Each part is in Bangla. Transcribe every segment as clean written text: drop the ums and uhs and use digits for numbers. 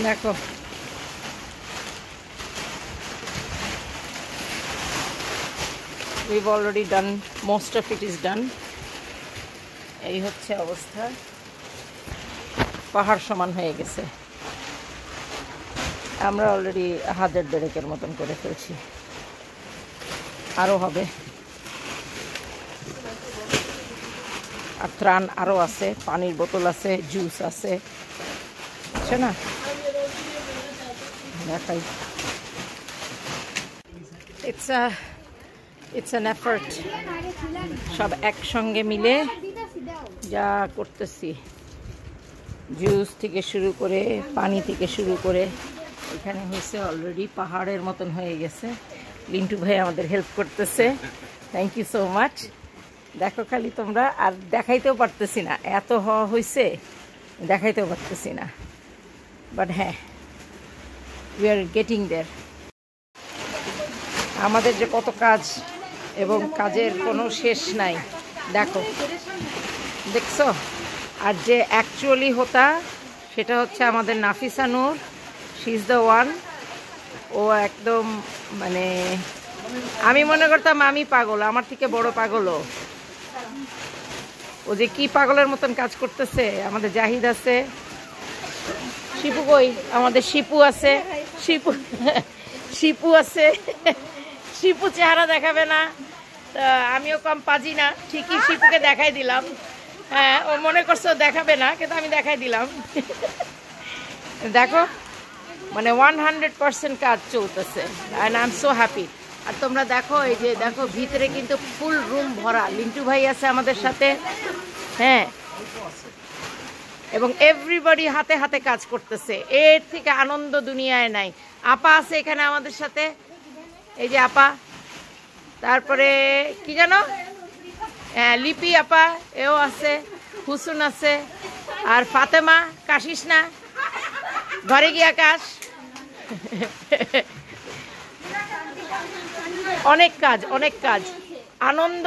দেখো we've already done, most of it is done. এই হচ্ছে অবস্থা, পাহাড় সমান হয়ে গেছে। আমরা অলরেডি 1000 দেড়েকের মতন করে ফেলছি, আরও হবে। আর ত্রাণ আরও আছে, পানির বোতল আছে, জুস আছে, আছে না? দেখাই, ইটস অ্যান এফার্ট। সব একসঙ্গে মিলে যা করতেছি, জুস থেকে শুরু করে পানি থেকে শুরু করে, এখানে হয়েছে অলরেডি পাহাড়ের মতন হয়ে গেছে। লিন্টু ভাই আমাদের হেল্প করতেছে, থ্যাংক ইউ সো মাচ। দেখো খালি তোমরা, আর দেখাইতেও পারতেছি না, এত হওয়া হয়েছে দেখাইতেও পারতেছি না, বাট হ্যাঁ, উই আর গেটিং দেয়ার। আমাদের যে কত কাজ এবং কাজের কোনো শেষ নাই, দেখো, দেখছো? আর যে অ্যাকচুয়ালি হতা সেটা হচ্ছে আমাদের নাফিসা নূর, শি ইজ দ্য ওয়ান। ও একদম মানে, আমি মনে করতাম আমি পাগল, আমার থেকে বড় পাগল ও যে কি পাগলের মতন কাজ করতেছে। আমাদের জাহিদ আছে, শিপু কই? আমাদের শিপু আছে, শিপু আছে। শিপু চেহারা দেখাবে না, আমিও কম পাজি না, ঠিকই শিপুকে দেখাই দিলাম। হ্যাঁ, ও মনে করছে দেখাবে না, কিন্তু আমি দেখাই দিলাম। দেখো, মানে 100% কাজ চলতেছে, and I am so happy. আর তোমরা দেখো, এই যে দেখো ভিতরে কিন্তু ফুল রুম ভরা। লিন্টু ভাই আছে আমাদের সাথে, হ্যাঁ, এবং এভরিবডি হাতে হাতে কাজ করতেছে। এর থেকে আনন্দ দুনিয়ায় নাই। আপা আছে এখানে আমাদের সাথে, এই যে আপা, তারপরে কি জানো, হ্যাঁ লিপি আপা এও আছে, হুসুন আছে, আর ফাতেমা, কাশিস না, ঘরে গিয়া কাশ। অনেক কাজ, অনেক কাজ, আনন্দ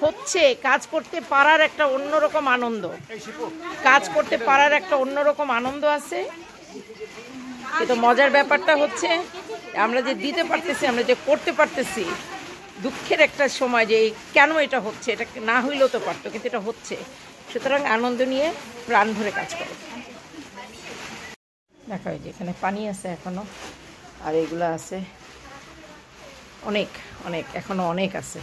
হচ্ছে। কাজ করতে পারার একটা অন্যরকম আনন্দ, কাজ করতে পারার একটা অন্যরকম আনন্দ আছে। কিন্তু মজার ব্যাপারটা হচ্ছে আমরা যে দিতে পারতেছি, আমরা যে করতে পারতেছি, দুঃখের একটা সময় যে কেন এটা হচ্ছে, এটা না হইলেও তো পারতো, কিন্তু এটা হচ্ছে। সুতরাং আনন্দ নিয়ে প্রাণ ভরে কাজ করো। দেখা হয় যে এখানে পানি আছে এখনো, আর এগুলো আছে অনেক অনেক, এখনো অনেক আছে।